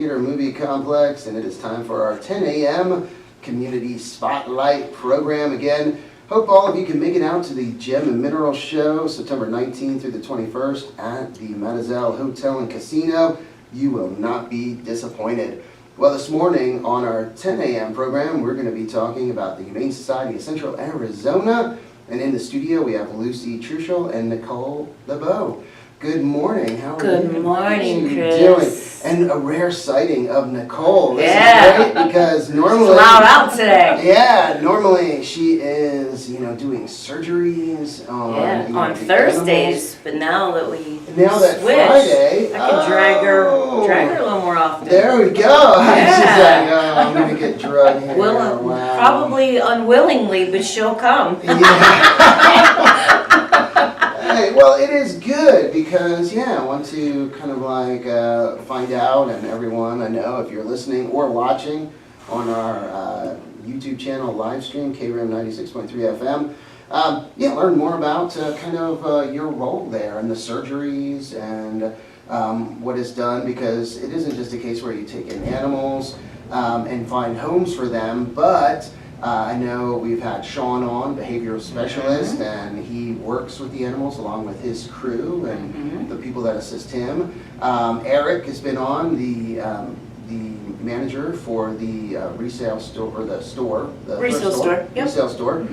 Theater Movie Complex, and it is time for our 10 a.m. Community Spotlight program. Again, hope all of you can make it out to the Gem and Mineral Show September 19th through the 21st at the Mademoiselle Hotel and Casino. You will not be disappointed. Well, this morning on our 10 a.m. program, we're going to be talking about the Humane Society of Central Arizona. And in the studio, we have Luci, Trushel, and Nicole, Lebeau. Good morning. How are you? Good morning, Chris. Doing? And a rare sighting of Nicole. This is great because normally it's loud out today. Yeah, normally she is, doing surgeries on Thursdays, but now that we switched, Friday, I can drag her a little more often. There we go. Yeah. She's like, I'm gonna get drugged here. Wow. Probably unwillingly, but she'll come. Yeah. Hey, well, it is good because, I want to kind of find out, and everyone I know, if you're listening or watching on our YouTube channel live stream, KRIM 96.3 FM, learn more about your role there and the surgeries and what is done, because it isn't just a case where you take in animals and find homes for them, but I know we've had Sean on, behavioral specialist, and he works with the animals along with his crew and the people that assist him. Eric has been on, the manager for the resale store, or the store, the resale store. Yep. Resale store.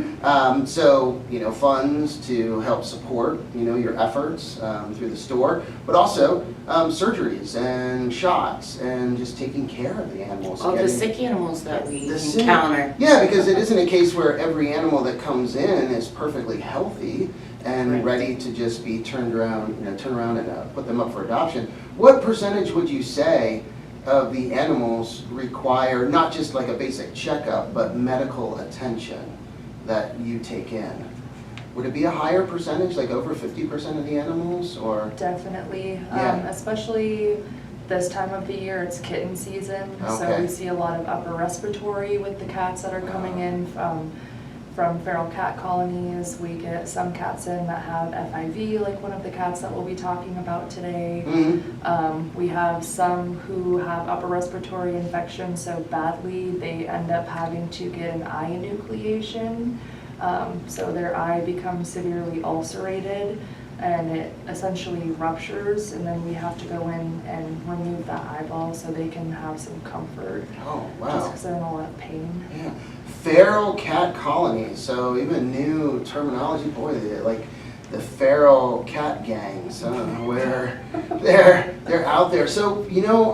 So funds to help support your efforts through the store, but also surgeries and shots and just taking care of the animals. The sick animals that we encounter. Yeah, because it isn't a case where every animal that comes in is perfectly healthy and ready to just be turned around, and put them up for adoption. What percentage would you say of the animals require not just like a basic checkup, but medical attention that you take in? Would it be a higher percentage, like over 50% of the animals, or? Definitely, especially this time of the year, it's kitten season, so we see a lot of upper respiratory with the cats that are coming in from feral cat colonies. We get some cats in that have FIV, like one of the cats that we'll be talking about today. We have some who have upper respiratory infection so badly they end up having to get an eye enucleation. So their eye becomes severely ulcerated and it essentially ruptures, and then we have to go in and remove that eyeball so they can have some comfort. Oh, wow. Just because they're in a lot of pain. Yeah. Feral cat colonies, so even new terminology, boy, like the feral cat gangs, where they're out there. So,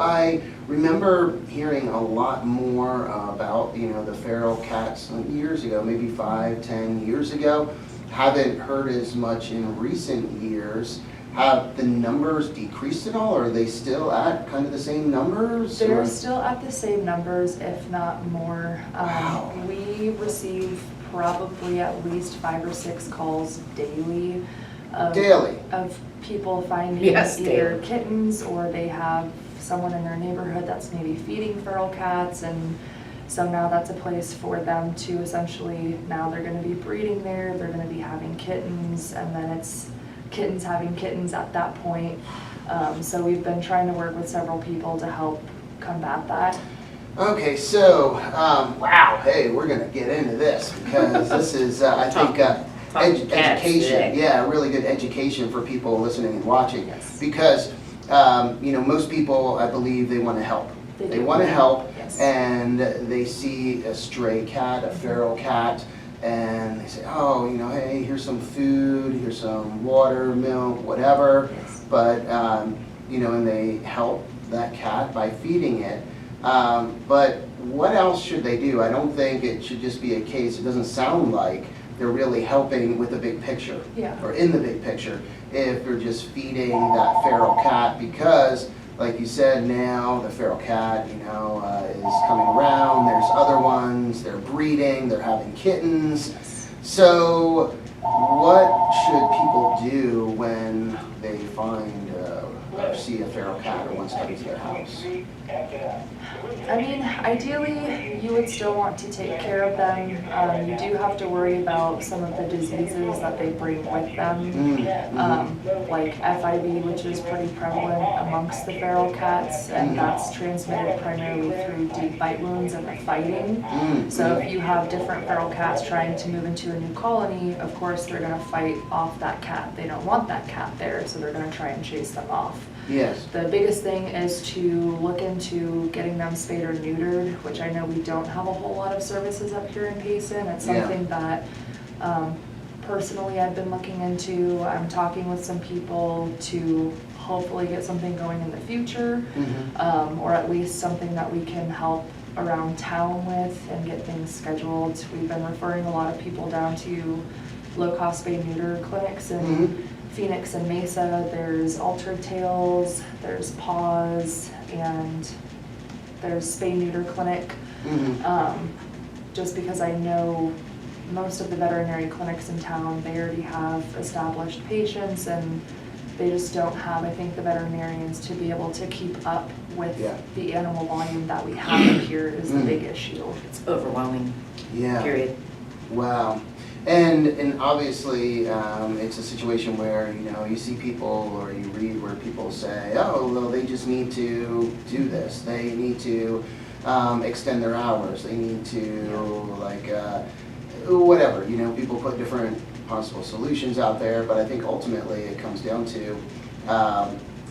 I remember hearing a lot more about, the feral cats years ago, maybe 5-10 years ago. Haven't heard as much in recent years. Have the numbers decreased at all, or are they still at kind of the same numbers? They're still at the same numbers, if not more. Wow. We receive probably at least 5 or 6 calls daily of people finding either kittens, or they have someone in their neighborhood that's maybe feeding feral cats, and so now that's a place for them to essentially, now they're going to be breeding there, they're going to be having kittens, and then it's kittens having kittens at that point. So we've been trying to work with several people to help combat that. Okay, so, wow, hey, we're going to get into this because this is, I think, education. Yeah, really good education for people listening and watching. Yes. Because, most people, I believe, they want to help. They want to help, and they see a stray cat, a feral cat, and they say, hey, here's some food, here's some water, milk, whatever. Yes. But, and they help that cat by feeding it. But what else should they do? I don't think it should just be a case, it doesn't sound like they're really helping with the big picture, or in the big picture, if they're just feeding that feral cat, because like you said, now the feral cat, is coming around. There's other ones. They're breeding. They're having kittens. So, what should people do when they find see a feral cat or wants to come into their house? I mean, ideally, you would still want to take care of them. You do have to worry about some of the diseases that they bring with them, like FIV, which is pretty prevalent amongst the feral cats, and that's transmitted primarily through deep bite wounds and the fighting. So if you have different feral cats trying to move into a new colony, of course they're going to fight off that cat. They don't want that cat there, so they're going to try and chase them off. Yes. The biggest thing is to look into getting them spayed or neutered, which I know we don't have a whole lot of services up here in Payson. It's something that personally I've been looking into. I'm talking with some people to hopefully get something going in the future, or at least something that we can help around town with and get things scheduled. We've been referring a lot of people down to low-cost spay-neuter clinics in Phoenix and Mesa. There's Altered Tails, there's Paws, and there's spay-neuter clinic. Just because I know most of the veterinary clinics in town, they already have established patients, and they just don't have, I think, the veterinarians to be able to keep up with the animal volume that we have up here is the big issue. It's overwhelming. Period. Wow. And obviously, it's a situation where, you know, you see people or you read where people say, oh, well, they just need to do this. They need to extend their hours. They need to, like, whatever. You know, people put different possible solutions out there, but I think ultimately it comes down to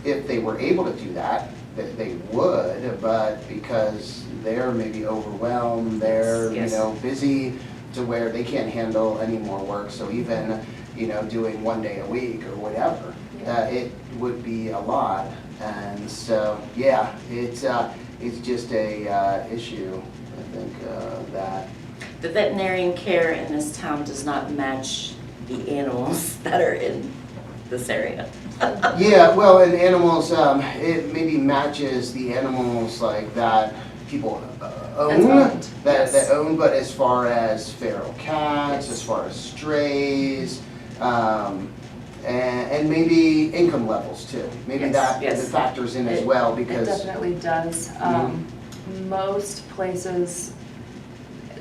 if they were able to do that, that they would, but because they're maybe overwhelmed, they're, you know, busy, to where they can't handle any more work. So even, you know, doing 1 day a week or whatever, it would be a lot. And so, yeah, it's just a issue, I think, that. The veterinarian care in this town does not match the animals that are in this area. Yeah, well, and animals, it maybe matches the animals like that people own, that own, but as far as feral cats, as far as strays, and maybe income levels too. Maybe that factors in as well, because it definitely does. Most places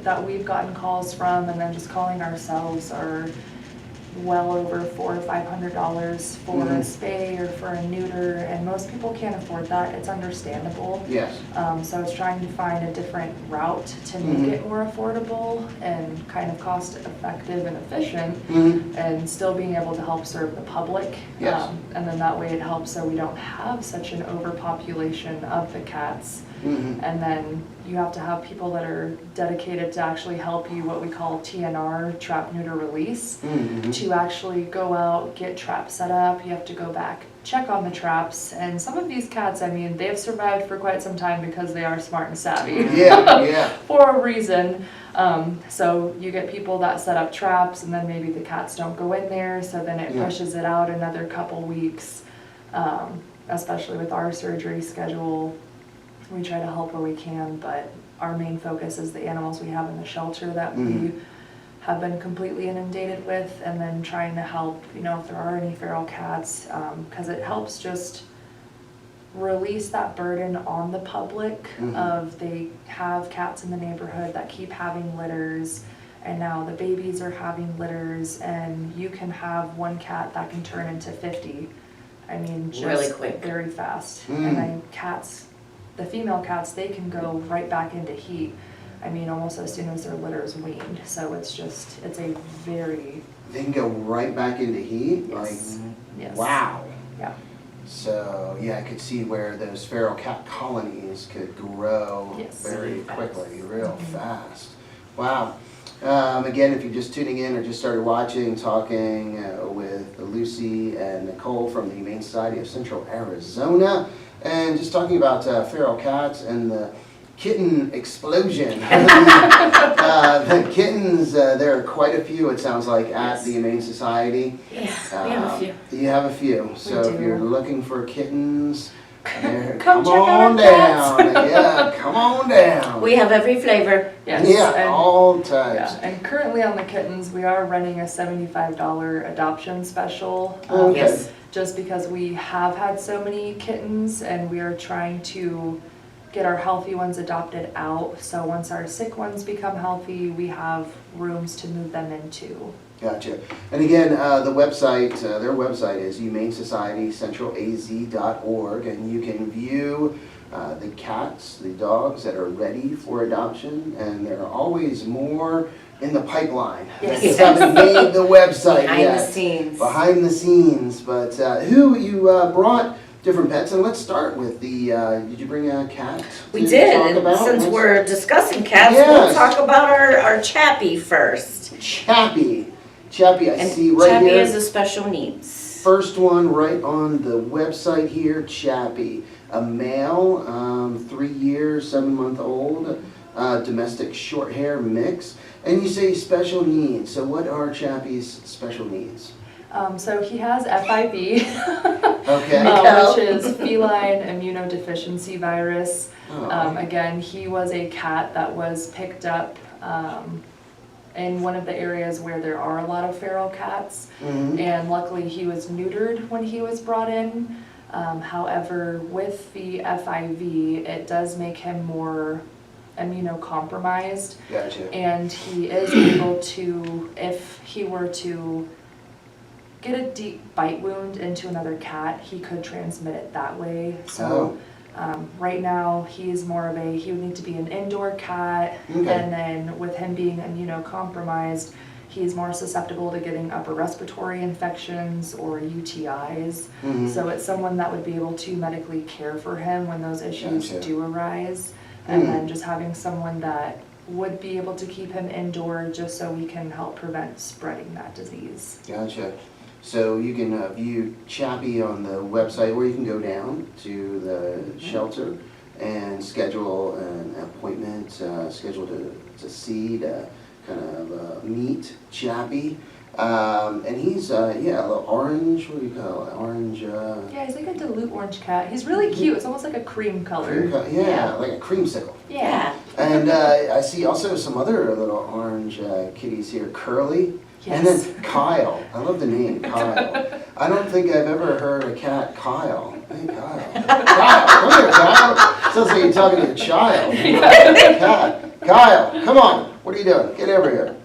that we've gotten calls from, and then just calling ourselves, are well over $400 or $500 for a spay or for a neuter, and most people can't afford that. It's understandable. Yes. So it's trying to find a different route to make it more affordable and kind of cost effective and efficient, and still being able to help serve the public. Yes. And then that way it helps so we don't have such an overpopulation of the cats. And then you have to have people that are dedicated to actually help you, what we call TNR, trap, neuter, release, to actually go out, get traps set up. You have to go back, check on the traps, and some of these cats, I mean, they've survived for quite some time because they are smart and savvy. For a reason. So you get people that set up traps, and then maybe the cats don't go in there, so then it pushes it out another couple weeks. Especially with our surgery schedule, we try to help where we can, but our main focus is the animals we have in the shelter that we have been completely inundated with, and then trying to help, you know, if there are any feral cats, because it helps just release that burden on the public of they have cats in the neighborhood that keep having litters, and now the babies are having litters, and you can have one cat that can turn into 50. I mean, just really quick, very fast. And then cats, the female cats, they can go right back into heat. I mean, almost as soon as their litter is weaned. So it's just, it's a very... They can go right back into heat? Yes. Like, wow. Yeah. So, yeah, I could see where those feral cat colonies could grow very quickly, real fast. Wow. Again, if you're just tuning in or just started watching, talking with Luci and Nicole from the Humane Society of Central Arizona, and just talking about feral cats and the kitten explosion. The kittens, there are quite a few, it sounds like, at the Humane Society. Yes, we have a few. You have a few. So if you're looking for kittens, come on down. Yeah, come on down. We have every flavor. Yes. Yeah, and, all types. Yeah, and currently on the kittens, we are running a $75 adoption special. Okay. Yes. just because we have had so many kittens and we are trying to get our healthy ones adopted out. So once our sick ones become healthy, we have rooms to move them into. Gotcha. And again, the website, their website is humanesocietycentralalz.org, and you can view the cats, the dogs that are ready for adoption, and there are always more in the pipeline that Yes. haven't made the website Behind yet. the scenes. Behind the scenes. But who you brought different pets, and let's start with the. Did you bring a cat? We to did, talk and about? since Let's- we're discussing cats, Yes. we'll talk about our Chappie first. Chappie, I And see right Chappie here. is a special needs. First one right on the website here, Chappie. A male, 3 years, 7-month-old, domestic short hair mix. And you say special needs. So what are Chappie's special needs? So he has FIV, Okay. Nicole. which is feline immunodeficiency virus. Oh. Again, he was a cat that was picked up in one of the areas where there are a lot of feral cats. Mhm. And luckily he was neutered when he was brought in. However, with the FIV, it does make him more immunocompromised, Gotcha. and he is able to, if he were to get a deep bite wound into another cat, he could transmit it that way. So right now he's more of a, he would need to be an indoor cat, Okay. and then with him being immunocompromised, he's more susceptible to getting upper respiratory infections or UTIs. Mhm. So it's someone that would be able to medically care for him when those issues Gotcha. do arise. And Mm. then just having someone that would be able to keep him indoor just so we can help prevent spreading that disease. Gotcha. So you can view Chappie on the website, or you can go down to the shelter and schedule an appointment, schedule to see, to kind of meet Chappie. And he's, a little orange, what do you call it? Orange, Yeah, he's like a dilute orange cat. He's really cute. It's almost like a cream color. yeah, like a creamsicle. Yeah. And I see also some other little orange kitties here, Curly. And Yes. then Kyle. I love the name, Kyle. I don't think I've ever heard a cat Kyle. Hey, Kyle. Kyle, come here, Kyle. Sounds like you're talking to a child. Cat. Kyle, come on. What are you doing? Get over here.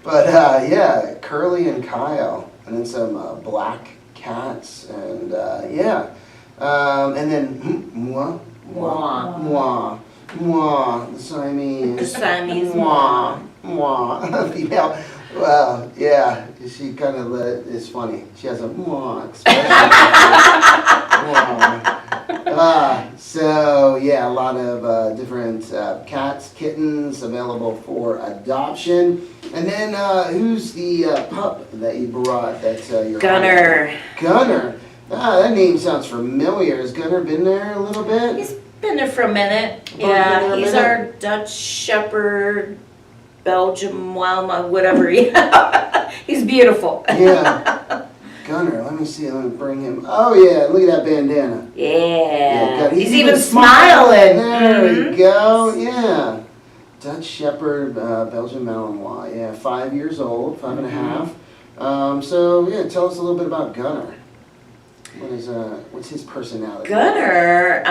But yeah, Curly and Kyle. And then some black cats. And and then Moi. Mwah. Moi. Moi. The Siamese. The Siamese Moi. Moi. Female. Well, yeah, she kind of is funny. She has a moi expression. So yeah, a lot of different cats, kittens available for adoption. And then who's the pup that you brought? That you're Gunner. Gunner. That name sounds familiar. Has Gunner been there a little bit? He's been there for a minute. Been there Yeah, a he's minute? our Dutch Shepherd, Belgium Wilma, whatever. He's beautiful. Yeah. Gunner, let me see. Let me bring him. Oh yeah, look at that bandana. Yeah. good. He's even smiling. There Mhm. we go. Yeah. Dutch Shepherd, Belgian Malinois. Yeah, 5 years old, 5.5. So yeah, tell us a little bit about Gunner. What's his personality? Gunner,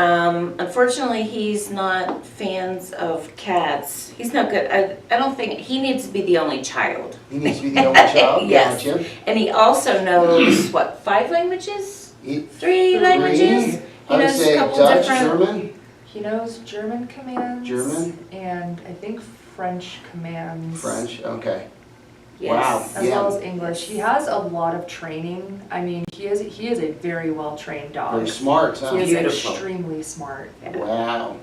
unfortunately, he's not fans of cats. He's not good. I don't think, he needs to be the only child. He needs to be the only child. Yes. Gotcha. And he also knows, what, 5 languages? He, 3 languages? He I would knows say a couple Dutch, different. German. He knows German commands. German? And I think French commands. French. Okay. Yes. Wow. As Yeah. well as English. He has a lot of training. I mean, he is a very well trained dog. Very smart, huh? He is Beautiful. extremely smart. Wow.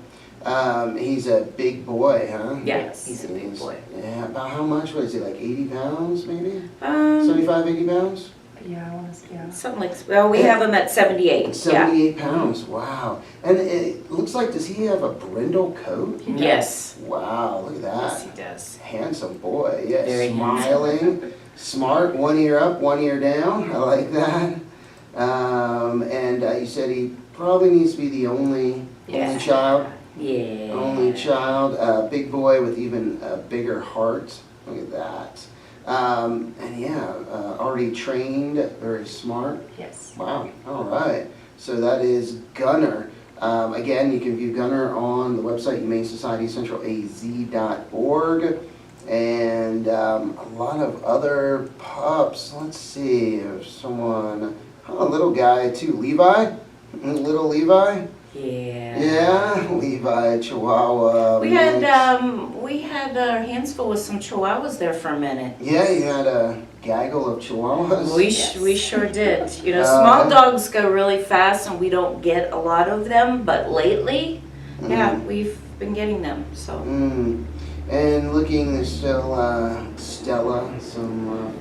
He's a big boy, huh? Yes, he's a big boy. Yeah, about how much? What is he, like 80 pounds maybe? 75, 80 pounds? Yeah, I want to. Yeah. Something like, well, we have him at 78. 78 pounds, wow. And it looks like, does he have a brindle coat? Yeah. Yes. Wow, look at Yes, that. he does. Handsome boy, yeah, Very smiling, smart, one ear up, one ear down, I like that. And you said he probably needs to be the only child? Yeah. Only child, big boy with even a bigger heart. Look at that. And yeah, already trained, very smart. Yes. Wow, all right. So that is Gunner. Again, you can view Gunner on the website, humanesocietycentralalz.org. And a lot of other pups. Let's see if someone, a little guy too, Levi? Little Levi? Yeah. Yeah, Levi, Chihuahua. We mix. had our hands full with some chihuahuas there for a minute. Yeah, you had a gaggle of Chihuahuas. We sure did. You know, small dogs go really fast and we don't get a lot of them, but lately, yeah, we've been getting them, so. And looking, there's still Stella,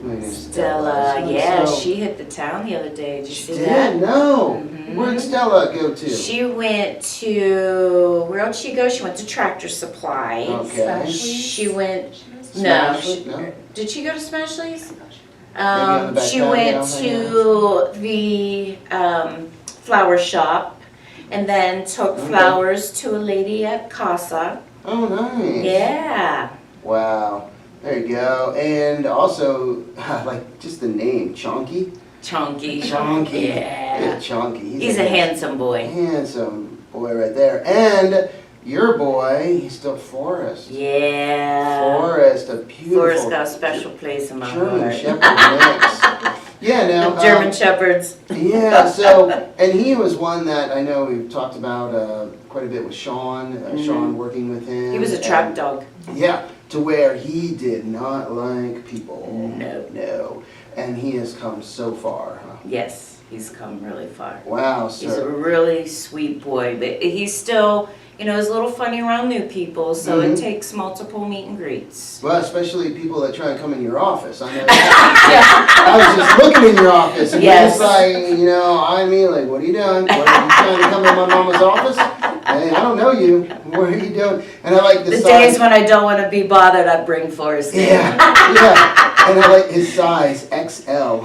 maybe Stella, yeah, So- she hit the town the other day. Did you see She that? did? No. Where'd Stella go to? She went to, where else she go? She went to Tractor Supply. Okay. She went, no, Smash? No? did she go to Smashley's? on the back She patio, went hang to the flower shop and then took flowers to a lady at Casa. Oh, nice. Yeah. Wow. There you go. And also, like, just the name, Chonky. Chunky. Chonky. Yeah. Chonky. He's a handsome boy. Handsome boy right there. And your boy, he's still Forrest. Yeah. Forrest, a beautiful Forrest got a special place in my German heart. Shepherd mix. Yeah, now. The German Shepherds. Yeah, so, and he was one that I know we've talked about quite a bit with Sean, Sean working with him. He was a trap dog. Yeah, to where he did not like people. No. No. And he has come so far. Huh? Yes, he's come really far. Wow, He's a so. really sweet boy, but he's still, you know, he's a little funny around new people, so it takes multiple meet and greets. Well, especially people that try to come in your office. I know. I was just looking in your office and you're just like, you know, I mean, like, what are you doing? What, are you trying to come in my mama's office? Hey, I don't know you. What are you doing? And I like the The size. days when I don't want to be bothered, I bring Forrest in. Yeah, yeah. And I like his size, XL.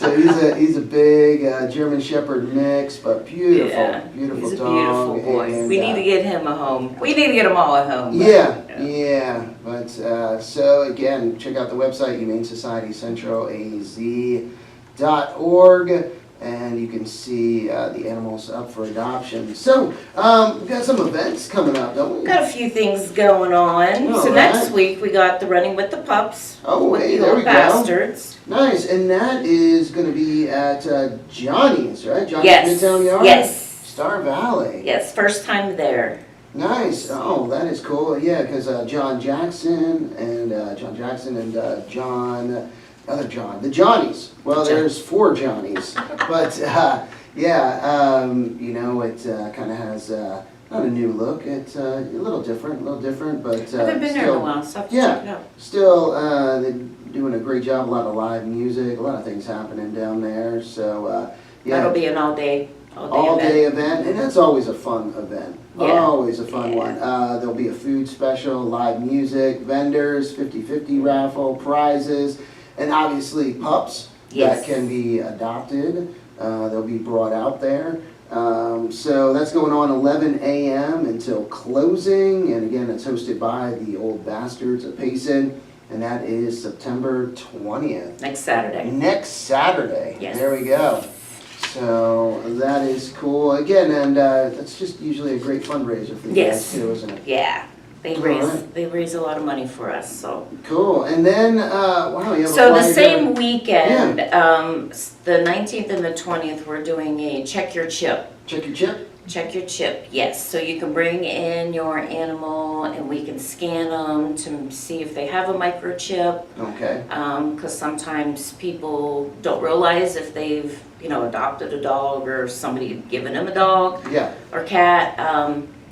So he's a big German Shepherd mix, but beautiful, Yeah, beautiful he's a dog. beautiful boy. And, We need to get him a home. We need to get them all a home. but, Yeah. But so again, check out the website, humanesocietycentralalz.org. And you can see the animals up for adoption. So, we've got some events coming up, don't we? Got a few things going on. All So right. next week we got the Running with the Pups. Oh, with hey, the there old we go. bastards. Nice, and that is going to be at Johnny's, right? Johnny's Yes. Midtown Yard? Yes. Star Valley. Yes. First time there. Nice. Oh, that is cool. Yeah, because John Jackson and other John, the Johnnies. Well, there's 4 Johnnies, but yeah, you know, it kind of has not a new look. It's a little different, but I haven't been there in a while, so I have to check it out. Still, they're doing a great job. A lot of live music, a lot of things happening down there. So yeah, That'll be an all day all-day event, and that's always a fun event. Yeah. Always a fun one. There'll be a food special, live music, vendors, 50-50 raffle, prizes, and obviously pups that can be adopted. They'll be brought out there. So that's going on 11 a.m. until closing, and again, it's hosted by the Old Bastards of Payson, and that is September 20th. Next Saturday. Next Saturday. Yes. There we go. So that is cool. Again, and that's just usually a great fundraiser for you guys too, isn't it? Yeah. They raise a lot of money for us, so. Cool. And then, wow, you have a So the flyer same here. weekend, the 19th and the 20th, we're doing a check your chip. Check your chip? Check your chip, yes. So you can bring in your animal and we can scan them to see if they have a microchip. Okay. Because sometimes people don't realize if they've, you know, adopted a dog or somebody had given them a dog or cat,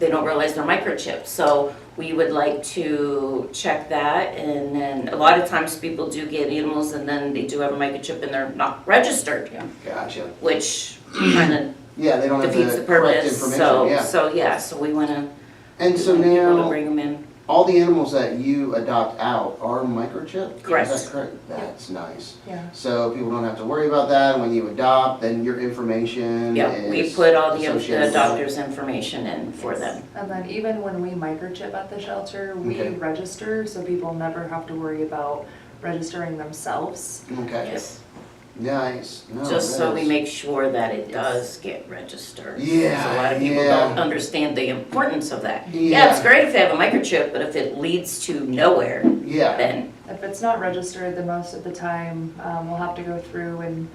they don't realize they're microchipped. So we would like to check that, and then a lot of times people do get animals and then they do have a microchip and they're not registered. Gotcha. Which kind of they don't have defeats the the correct purpose. information. So we want to And so people to now, bring them in. all the animals that you adopt out are microchipped? Correct. Is that correct? That's nice. Yeah. So people don't have to worry about that. When you adopt, then your information Yeah, is we put all the associated with doctor's information in for them. And then even when we microchip at the shelter, we Okay. register, so people never have to worry about registering themselves. Okay. Yes. Nice. No, Just so that we is- make sure that it does get registered. Yeah, Because a lot of people yeah. don't understand the importance of that. Yeah. Yeah, it's great if they have a microchip, but if it leads to nowhere, Yeah. then, If it's not registered, then most of the time, we'll have to go through and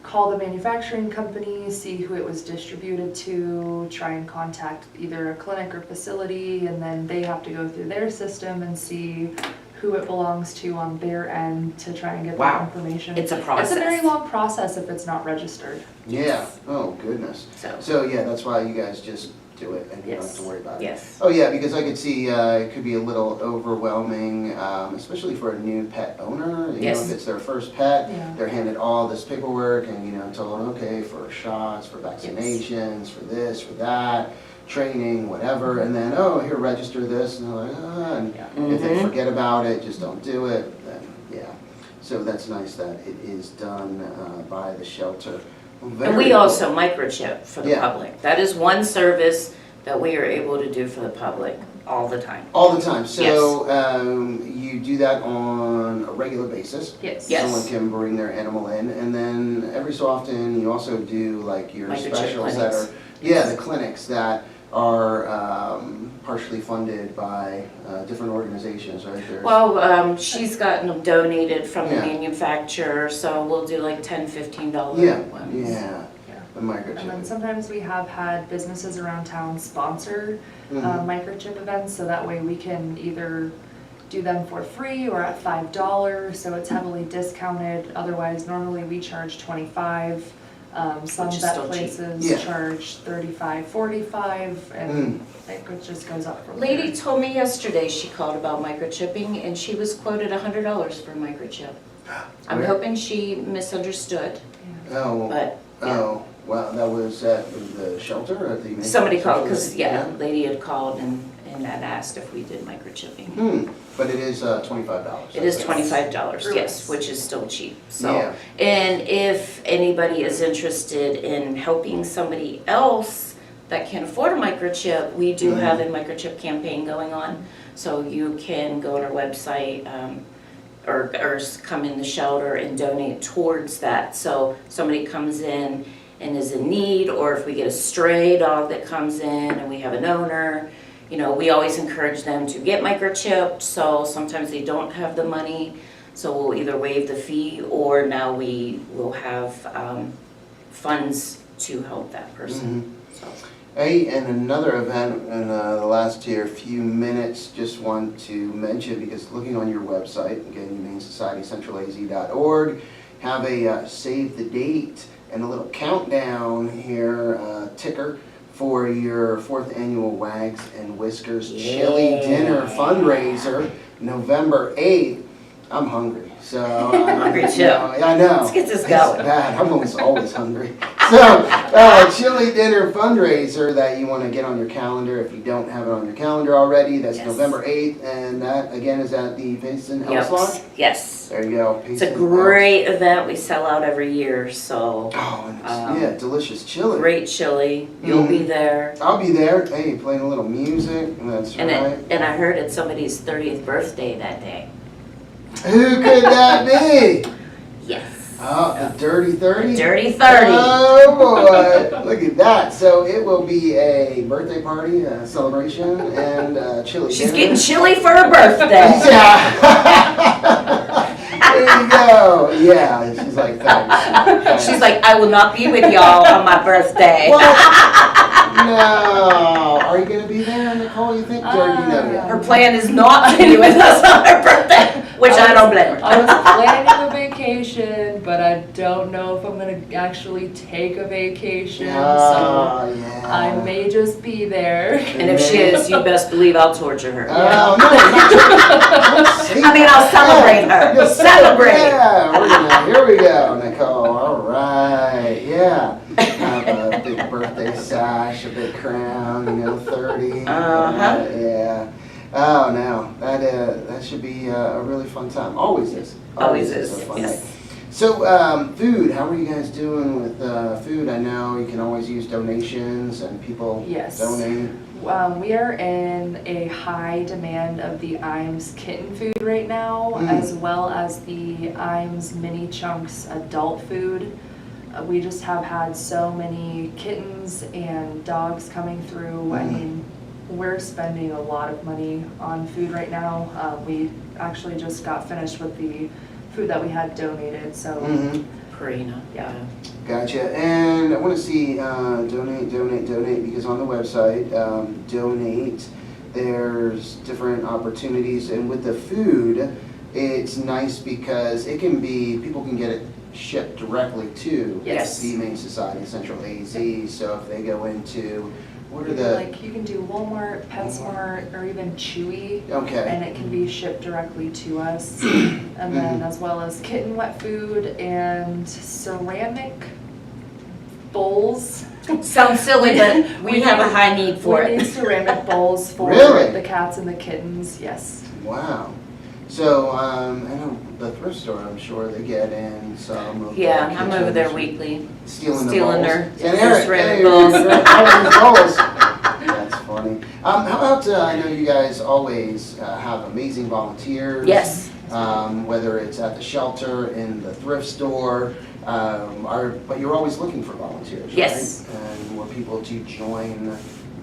call the manufacturing company, see who it was distributed to, try and contact either a clinic or facility, and then they have to go through their system and see who it belongs to on their end to try and get Wow. that information. it's a It's process. a very long process if it's not registered. Yeah. Oh, goodness. So, So, yeah, that's why you guys just do it and you don't have to Yes. worry about it. yes. Oh, yeah, because I could see it could be a little overwhelming, especially for a new pet owner. You know, Yes. if it's their first pet, Yeah. they're handed all this paperwork and, told, okay, for shots, for vaccinations, for this, for that, training, whatever, and then, oh, here, register this, and they're like, and if they Mhm. forget about it, just don't do it, then, yeah. So that's nice that it is done by the shelter. Well, And very we cool. also microchip for the Yeah. public. That is one service that we are able to do for the public all the time. All the time. So you do that on a regular basis. Yes. Yes. Someone can bring their animal in, and then every so often you also do like your Microchip specials that clinics. are, yeah, the clinics that are partially funded by different organizations, right? There's- Well, she's gotten them donated from the Yeah. manufacturer, so we'll do like $10, $15 yeah, ones. yeah, Yeah. the And then microchip. sometimes we have had businesses around town sponsor Mhm. microchip events, so that way we can either do them for free or at $5, so it's heavily discounted. Otherwise, normally we charge 25. Some Which is vet still cheap. places Yeah. charge 35, 45, and it just goes up from there. Lady told me yesterday she called about microchipping and she was quoted $100 for a microchip. I'm Where? hoping she misunderstood, Yeah. Oh, but yeah. oh, wow, that was at the shelter or at the? Somebody called, because, yeah, lady had called and had asked if we did microchipping. But it is $25. It is Okay. $25, Through yes, us. which is still cheap, so. Yeah. And if anybody is interested in helping somebody else that can afford a microchip, we do Mhm. have a microchip campaign going on. So you can go on our website, or come in the shelter and donate towards that. So somebody comes in and is in need, or if we get a stray dog that comes in and we have an owner, we always encourage them to get microchipped, so sometimes they don't have the money, so we'll either waive the fee, or now we will have funds to help that person. So, Hey, and another event in the last few minutes, just want to mention, because looking on your website, again, humanesocietycentralaz.org, have a save the date and a little countdown here, ticker, for your 4th annual Wags and Whiskers Chili Dinner fundraiser, November 8th. I'm hungry, so. I'm hungry too. I know. Let's get this It's going. bad. I'm always hungry. So, chili dinner fundraiser that you want to get on your calendar. If you don't have it on your calendar already, that's Yes. November 8th, and that again is at the Payson Elks Yep. Lodge. Yes, There you go. it's a Payson great event, we sell out every year, so Elks. Oh, and it's, delicious chili. great chili, you'll be there. I'll be there. Hey, playing a little music. That's And right. and I heard it's somebody's 30th birthday that day. Who could that be? Yes. Oh, the Dirty 30? Dirty 30. Oh boy, look at that. So it will be a birthday party, a celebration, and chili She's dinner. getting chili for her birthday. Yeah. There you go. Yeah, she's like, thanks. She's like, I will not be with y'all on my birthday. No. Are you going to be there, Nicole, you think? Or do you know yet? Her plan is not to be with us on her birthday, which I don't blame her. I was planning a vacation, but I don't know if I'm gonna actually take a vacation, so Oh, yeah. I may just be there. And if she is, you best believe I'll torture her. Oh, no. I mean, I'll celebrate her. You'll Celebrate. Yeah, here we go, Nicole. All right, yeah. Have a big birthday sash, a big crown, 30. Uh-huh. Yeah. Oh, no, that should be a really fun time. Always is. Always is, a fun yes. night. So, food, how are you guys doing with food? I know you can always use donations and people donate. We are in a high demand of the IAMS kitten food right now, as well as the IAMS mini chunks adult food. We just have had so many kittens and dogs coming through. I mean, we're spending a lot of money on food right now. We actually just got finished with the food that we had donated, so. Karina, yeah. Gotcha. And I want to see donate, because on the website, donate, there's different opportunities. And with the food, it's nice because it can be, people can get it shipped directly to the Humane Society Central AZ. So if they go into, what are the... Like you can do Walmart, PetSmart, or even Chewy. Okay. And it can be shipped directly to us. And then as well as kitten wet food and ceramic bowls. Sounds silly, but we have a high need for We it. need ceramic bowls for Really? the cats and the kittens, yes. Wow. So, I know the thrift store, I'm sure they get in some of Yeah, the I'm over there kitchens, weekly. stealing their And Eric, ceramic hey, bowls. you're having these bowls. That's funny. How about, I know you guys always have amazing volunteers. Yes. Whether it's at the shelter, in the thrift store, but you're always looking for volunteers, Yes. right? And more people to join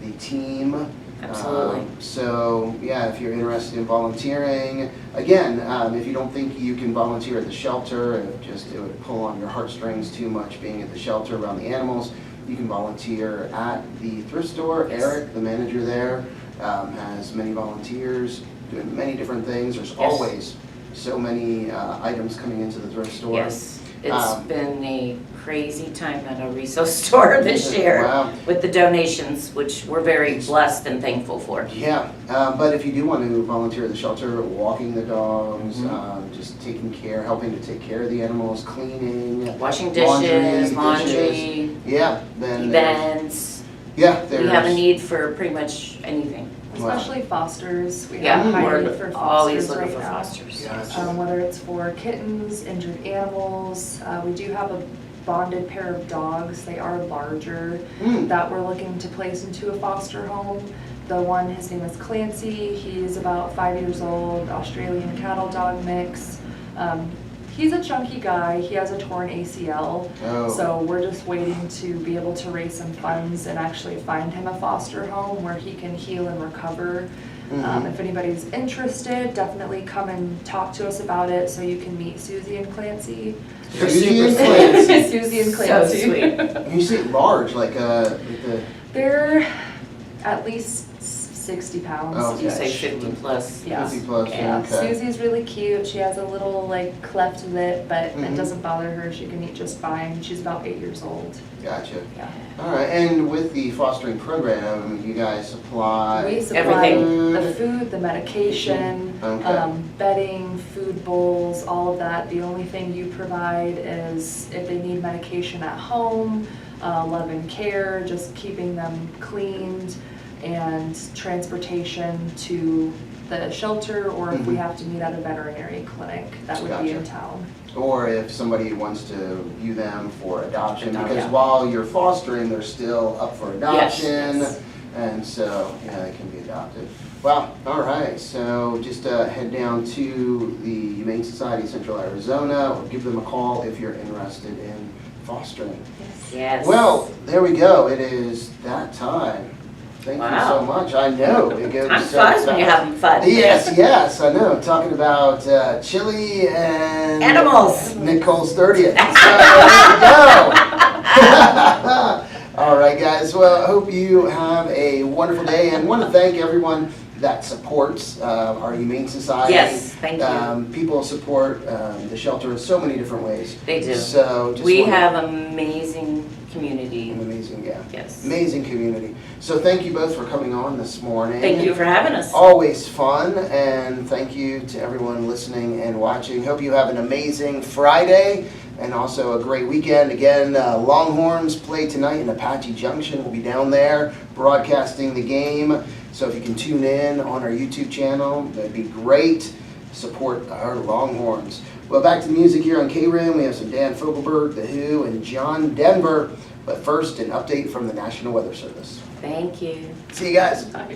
the team. Absolutely. So, yeah, if you're interested in volunteering, again, if you don't think you can volunteer at the shelter, if just it would pull on your heartstrings too much being at the shelter around the animals, you can volunteer at the thrift store. Yes. Eric, the manager there, has many volunteers doing many different things. There's always so many items coming into the thrift store. Yes, it's been a crazy time at a reso store this year with the donations, which we're very blessed and thankful for. Yeah, but if you do want to volunteer at the shelter, walking the dogs, just taking care, helping to take care of the animals, cleaning, washing dishes, laundry, yeah, then events. Yeah, we have a need for pretty much anything. Especially fosters. We Yeah, have a high we're need for fosters always looking right for now. fosters. Gotcha. Whether it's for kittens, injured animals. We do have a bonded pair of dogs. They are larger that we're looking to place into a foster home. The one, his name is Clancy. He's about 5 years old, Australian cattle dog mix. He's a chunky guy. He has a torn ACL. So we're just waiting to be able to raise some funds and actually find him a foster home where he can heal and recover. If anybody's interested, definitely come and talk to us about it so you can meet Susie and Clancy. Susie and Clancy. Susie and Clancy. So sweet. You say large, like the... They're at least 60 pounds. Okay. You say 50 plus. Yeah. 50 plus, Yeah, okay. Susie's really cute. She has a little like cleft lip, but it doesn't bother her. She can eat just fine. She's about 8 years old. Gotcha. Yeah. All right, and with the fostering program, you guys supply... We supply everything. the food, the medication, bedding, food bowls, all of that. The only thing you provide is if they need medication at home, love and care, just keeping them cleaned, and transportation to the shelter, or if we have to meet at a veterinary clinic that would be in town. Or if somebody wants to view them for adoption, because while you're fostering, they're still up for adoption, and so, yeah, they can be adopted. Well, all right, so just head down to the Humane Society Central Arizona, or give them a call if you're interested in fostering. Yes. Well, there we go. It is that time. Thank you so much. I know it goes Time so flies when you're fast. having fun. Yes, I know. Talking about chili and animals. Nicole's 30th. So there we go. All right, guys. Well, I hope you have a wonderful day, and want to thank everyone that supports our Humane Society. Yes, thank you. People support the shelter in so many different ways. They do. So we have amazing community. Amazing, yeah. Yes. Amazing community. So thank you both for coming on this morning. Thank you for having us. Always fun, and thank you to everyone listening and watching. Hope you have an amazing Friday, and also a great weekend. Again, Longhorns play tonight in Apache Junction. We'll be down there broadcasting the game. So if you can tune in on our YouTube channel, that'd be great. Support our Longhorns. Well, back to the music here on KRIM. We have some Dan Fogelberg, The Who, and John Denver. But first, an update from the National Weather Service. Thank you. See you guys. Bye.